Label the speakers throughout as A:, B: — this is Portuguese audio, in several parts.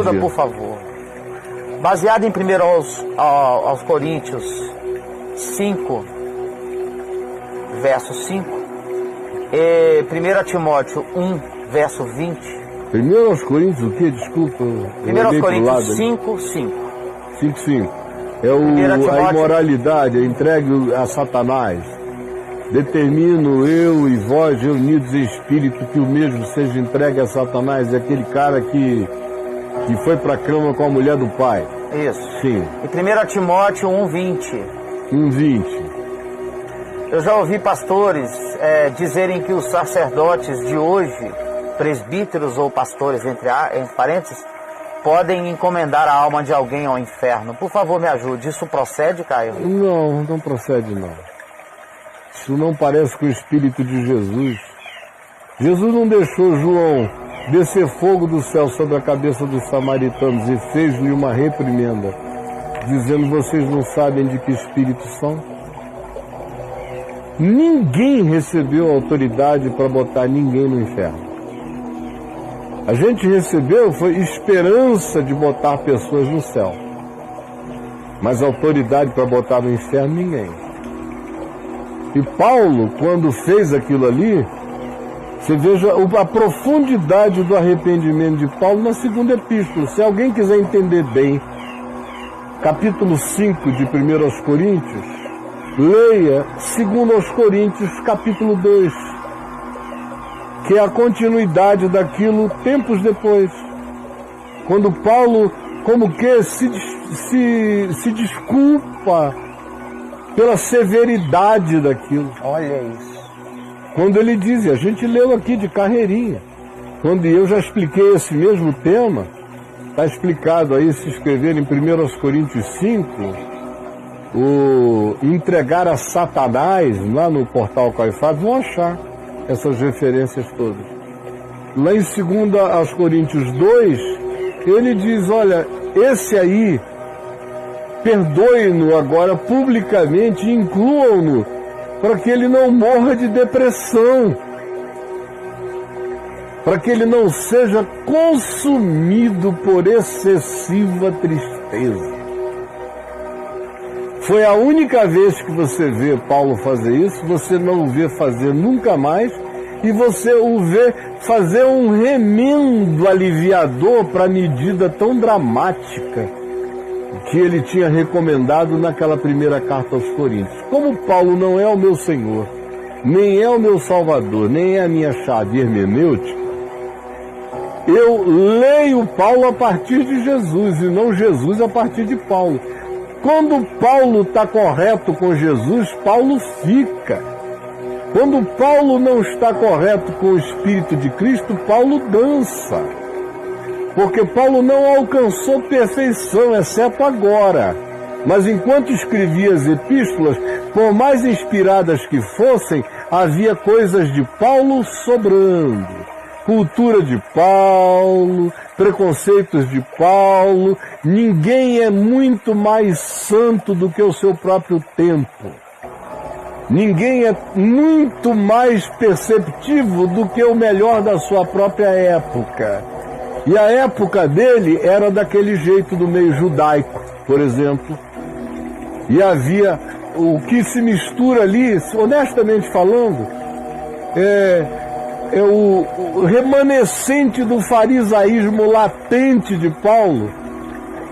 A: Ajuda, por favor. Baseado em 1 aos Coríntios 5, verso 5, e 1 Timóteo 1, verso 20.
B: 1 aos Coríntios o quê? Desculpa.
A: 1 aos Coríntios 5, 5.
B: 5, 5. É a imoralidade, a entregue a Satanás. Determino eu e vós, reunidos em espírito, que o mesmo seja entregue a Satanás. É aquele cara que foi para a cama com a mulher do pai.
A: Isso.
B: Sim.
A: E 1 Timóteo 1, 20.
B: 1, 20.
A: Eu já ouvi pastores dizerem que os sacerdotes de hoje, presbíteros ou pastores, entre parênteses, podem encomendar a alma de alguém ao inferno. Por favor, me ajude. Isso procede, Caio?
B: Não procede, não. Isso não parece com o Espírito de Jesus. Jesus não deixou João descer fogo do céu sobre a cabeça dos samaritanos e fez-lhe uma reprimenda, dizendo: vocês não sabem de que espírito são? Ninguém recebeu autoridade para botar ninguém no inferno. A gente recebeu foi esperança de botar pessoas no céu, mas autoridade para botar no inferno, ninguém. E Paulo, quando fez aquilo ali, você veja a profundidade do arrependimento de Paulo na segunda epístola. Se alguém quiser entender bem, capítulo 5 de 1 aos Coríntios, leia 2 aos Coríntios, capítulo 2, que é a continuidade daquilo tempos depois. Quando Paulo, como que se desculpa pela severidade daquilo.
A: Olha isso.
B: Quando ele diz, e a gente leu aqui de carreirinha, quando eu já expliquei esse mesmo tema, está explicado aí, se escrever em 1 Coríntios 5, o entregar a Satanás, lá no portal Caifás, vão achar essas referências todas. Lá em 2 Coríntios 2, ele diz, olha, esse aí, perdoe-no agora publicamente, incluam-no, para que ele não morra de depressão, para que ele não seja consumido por excessiva tristeza. Foi a única vez que você vê Paulo fazer isso, você não o vê fazer nunca mais, e você o vê fazer um remendo aliviador para a medida tão dramática que ele tinha recomendado naquela primeira carta aos Coríntios. Como Paulo não é o meu Senhor, nem é o meu Salvador, nem é a minha chave hermenêutica, eu leio Paulo a partir de Jesus e não Jesus a partir de Paulo. Quando Paulo está correto com Jesus, Paulo fica. Quando Paulo não está correto com o Espírito de Cristo, Paulo dança. Porque Paulo não alcançou perfeição, exceto agora. Mas enquanto escrevia as epístolas, por mais inspiradas que fossem, havia coisas de Paulo sobrando. Cultura de Paulo, preconceitos de Paulo. Ninguém é muito mais santo do que o seu próprio tempo. Ninguém é muito mais perceptivo do que o melhor da sua própria época. E a época dele era daquele jeito do meio judaico, por exemplo. E havia o que se mistura ali, honestamente falando, é o remanescente do farisaísmo latente de Paulo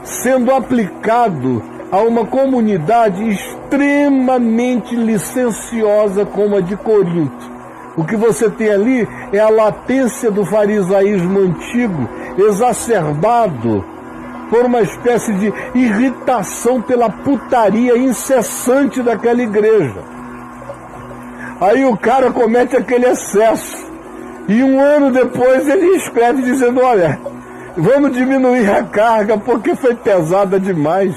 B: sendo aplicado a uma comunidade extremamente licenciosa como a de Corinto. O que você tem ali é a latência do farisaísmo antigo, exacerbado por uma espécie de irritação pela putaria incessante daquela igreja. Aí o cara comete aquele excesso, e um ano depois ele escreve dizendo, olha, vamos diminuir a carga porque foi pesada demais.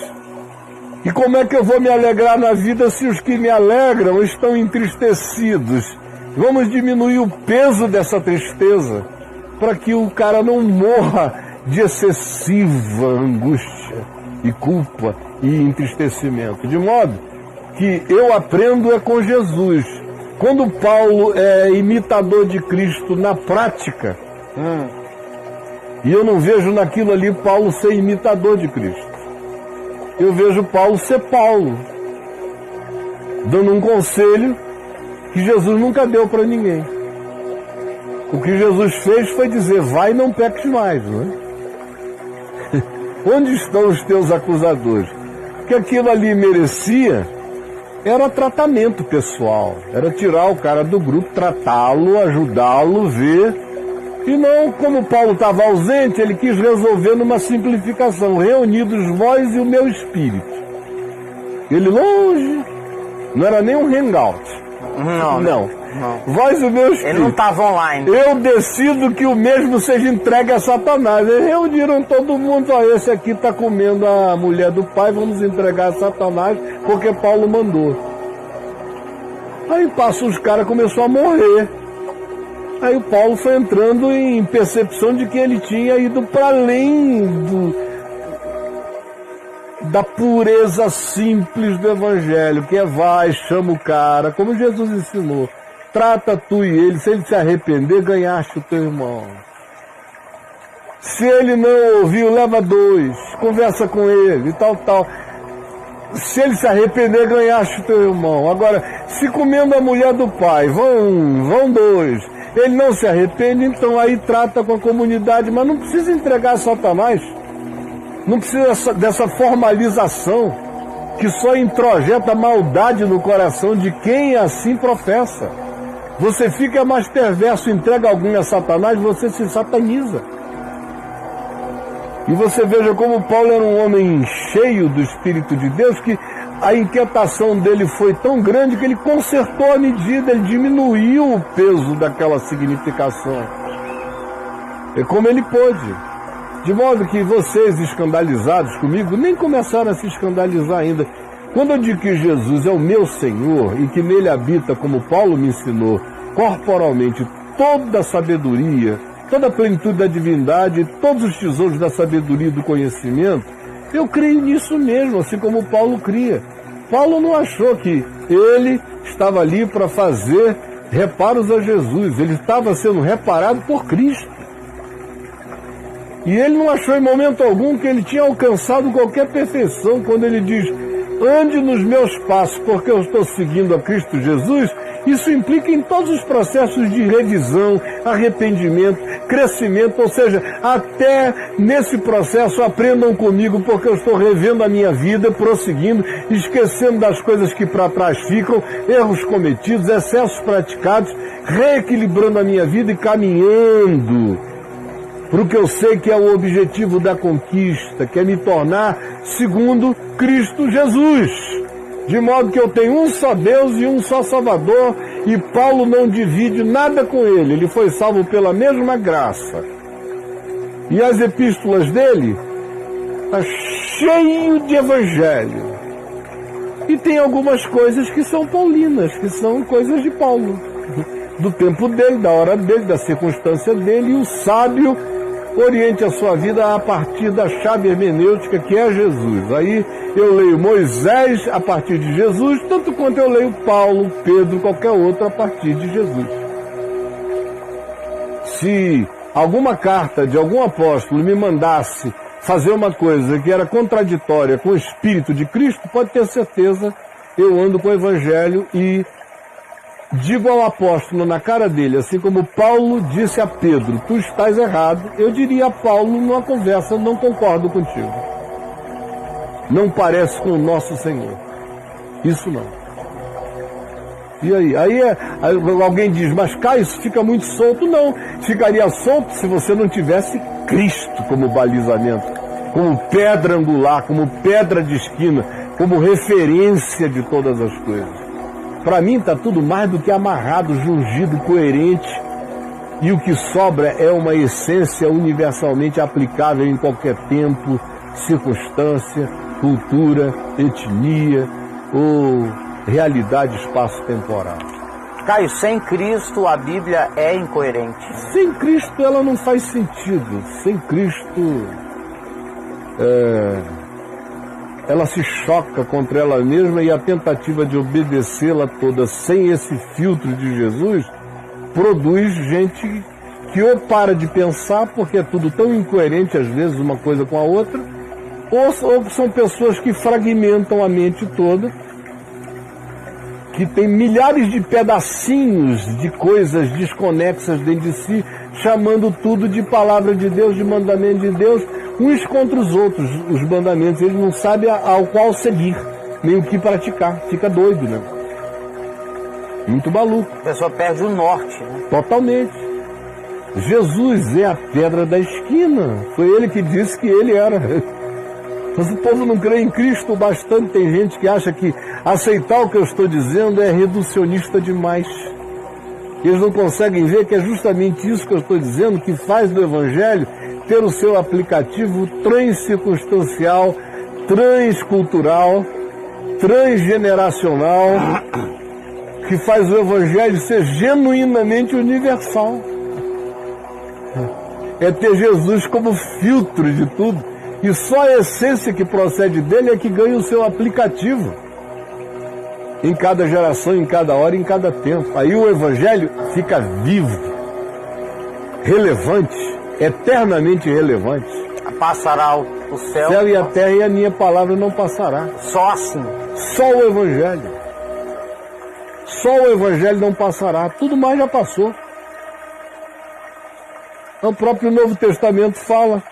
B: E como é que eu vou me alegrar na vida se os que me alegram estão entristecidos? Vamos diminuir o peso dessa tristeza para que o cara não morra de excessiva angústia e culpa e entristecimento. De modo que eu aprendo com Jesus. Quando Paulo é imitador de Cristo na prática, E eu não vejo naquilo ali Paulo ser imitador de Cristo. Eu vejo Paulo ser Paulo, dando um conselho que Jesus nunca deu para ninguém. O que Jesus fez foi dizer, vai e não peques mais, não é? Onde estão os teus acusadores? O que aquilo ali merecia era tratamento pessoal, era tirar o cara do grupo, tratá-lo, ajudá-lo, ver. E não, como Paulo estava ausente, ele quis resolver numa simplificação, reunidos vós e o meu espírito. Ele longe, não era nem um hangout. Não. Vós e o meu espírito.
A: Ele não estava online.
B: Eu decido que o mesmo seja entregue a Satanás. Eles reuniram todo mundo, ó, esse aqui está comendo a mulher do pai, vamos entregar a Satanás, porque Paulo mandou. Aí passa os caras, começou a morrer. Aí o Paulo foi entrando em percepção de que ele tinha ido para além da pureza simples do Evangelho, que é vai, chama o cara, como Jesus ensinou. Trata tu e ele, se ele se arrepender, ganhaste o teu irmão. Se ele não ouviu, leva 2, conversa com ele, tal. Se ele se arrepender, ganhaste o teu irmão. Agora, se comendo a mulher do pai, vão 2. Ele não se arrepende, então aí trata com a comunidade, mas não precisa entregar a Satanás. Não precisa dessa formalização que só introjeta maldade no coração de quem assim professa. Você fica mais perverso, entrega alguém a Satanás, você se sataniza. E você veja como Paulo era um homem cheio do Espírito de Deus, que a inquietação dele foi tão grande que ele consertou a medida, ele diminuiu o peso daquela significação. É como ele pôde. De modo que vocês, escandalizados comigo, nem começaram a se escandalizar ainda. Quando eu digo que Jesus é o meu Senhor e que nele habita, como Paulo me ensinou, corporalmente toda a sabedoria, toda a plenitude da divindade, todos os tesouros da sabedoria e do conhecimento, eu creio nisso mesmo, assim como Paulo cria. Paulo não achou que ele estava ali para fazer reparos a Jesus, ele estava sendo reparado por Cristo. E ele não achou em momento algum que ele tinha alcançado qualquer perfeição quando ele diz, ande nos meus passos porque eu estou seguindo a Cristo Jesus. Isso implica em todos os processos de revisão, arrependimento, crescimento, ou seja, até nesse processo aprendam comigo porque eu estou revendo a minha vida, prosseguindo, esquecendo das coisas que para trás ficam, erros cometidos, excessos praticados, reequilibrando a minha vida e caminhando para o que eu sei que é o objetivo da conquista, que é me tornar segundo Cristo Jesus. De modo que eu tenho um só Deus e um só Salvador, e Paulo não divide nada com ele foi salvo pela mesma graça. E as epístolas dele estão cheias de evangelho. E tem algumas coisas que são paulinas, que são coisas de Paulo, do tempo dele, da hora dele, da circunstância dele, e o sábio oriente a sua vida a partir da chave hermenêutica que é Jesus. Aí eu leio Moisés a partir de Jesus, tanto quanto eu leio Paulo, Pedro, qualquer outro a partir de Jesus. Se alguma carta de algum apóstolo me mandasse fazer uma coisa que era contraditória com o Espírito de Cristo, pode ter certeza, eu ando com o Evangelho e digo ao apóstolo na cara dele, assim como Paulo disse a Pedro, tu estás errado, eu diria a Paulo numa conversa, não concordo contigo. Não parece com o nosso Senhor. Isso não. E aí alguém diz, mas Caio, isso fica muito solto. Não, ficaria solto se você não tivesse Cristo como balizamento, como pedra angular, como pedra de esquina, como referência de todas as coisas. Para mim está tudo mais do que amarrado, jungido, coerente. E o que sobra é uma essência universalmente aplicável em qualquer tempo, circunstância, cultura, etnia ou realidade espaço-temporal.
A: Caio, sem Cristo a Bíblia é incoerente.
B: Sem Cristo ela não faz sentido. Sem Cristo ela se choca contra ela mesma e a tentativa de obedecê-la toda sem esse filtro de Jesus produz gente que ou para de pensar, porque é tudo tão incoerente às vezes uma coisa com a outra, ou são pessoas que fragmentam a mente toda, que tem milhares de pedacinhos de coisas desconexas dentro de si, chamando tudo de palavra de Deus, de mandamento de Deus, uns contra os outros, os mandamentos. Eles não sabem ao qual seguir, nem o que praticar. Fica doido, né? Muito maluco.
A: A pessoa perde o norte, né?
B: Totalmente. Jesus é a pedra da esquina. Foi ele que disse que ele era. Mas o povo não crê em Cristo bastante. Tem gente que acha que aceitar o que eu estou dizendo é reducionista demais. Eles não conseguem ver que é justamente isso que eu estou dizendo que faz do Evangelho ter o seu aplicativo transcircunstancial, transcultural, transgeneracional, que faz o Evangelho ser genuinamente universal. É ter Jesus como filtro de tudo. E só a essência que procede dele é que ganha o seu aplicativo. Em cada geração, em cada hora, em cada tempo. Aí o Evangelho fica vivo, relevante, eternamente relevante.
A: Passará o céu.
B: O céu e a terra e a minha palavra não passará.
A: Só assim.
B: Só o Evangelho. Só o Evangelho não passará. Tudo mais já passou. O próprio Novo Testamento fala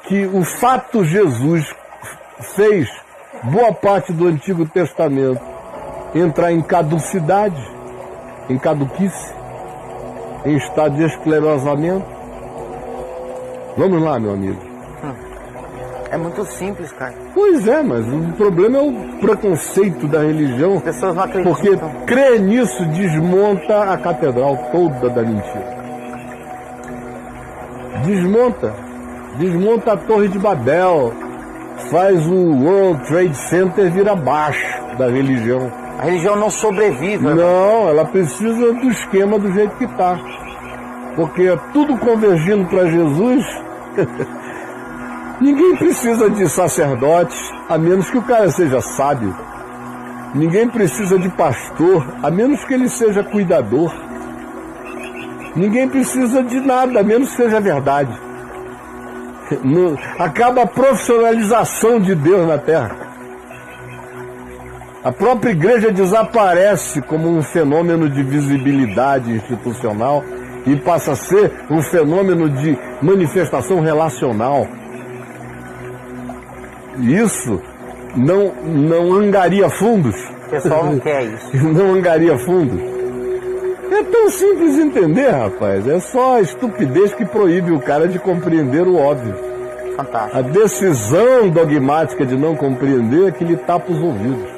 B: que o fato Jesus fez boa parte do Antigo Testamento entrar em caducidade, em caduquice, em estado de esclerosamento. Vamos lá, meu amigo.
A: É muito simples, cara.
B: Pois é, mas o problema é o preconceito da religião.
A: As pessoas não acreditam.
B: Porque crer nisso desmonta a catedral toda da mentira. Desmonta a Torre de Babel, faz o World Trade Center vir abaixo da religião.
A: A religião não sobrevive.
B: Não, ela precisa do esquema do jeito que está. Porque é tudo convergindo para Jesus. Ninguém precisa de sacerdotes, a menos que o cara seja sábio. Ninguém precisa de pastor, a menos que ele seja cuidador. Ninguém precisa de nada, a menos que seja verdade. Acaba a profissionalização de Deus na Terra. A própria igreja desaparece como um fenômeno de visibilidade institucional e passa a ser um fenômeno de manifestação relacional. Isso não angaria fundos.
A: O pessoal não quer isso.
B: Não angaria fundos. É tão simples entender, rapaz. É só a estupidez que proíbe o cara de compreender o óbvio.
A: Fantástico.
B: A decisão dogmática de não compreender é que lhe tapa os ouvidos.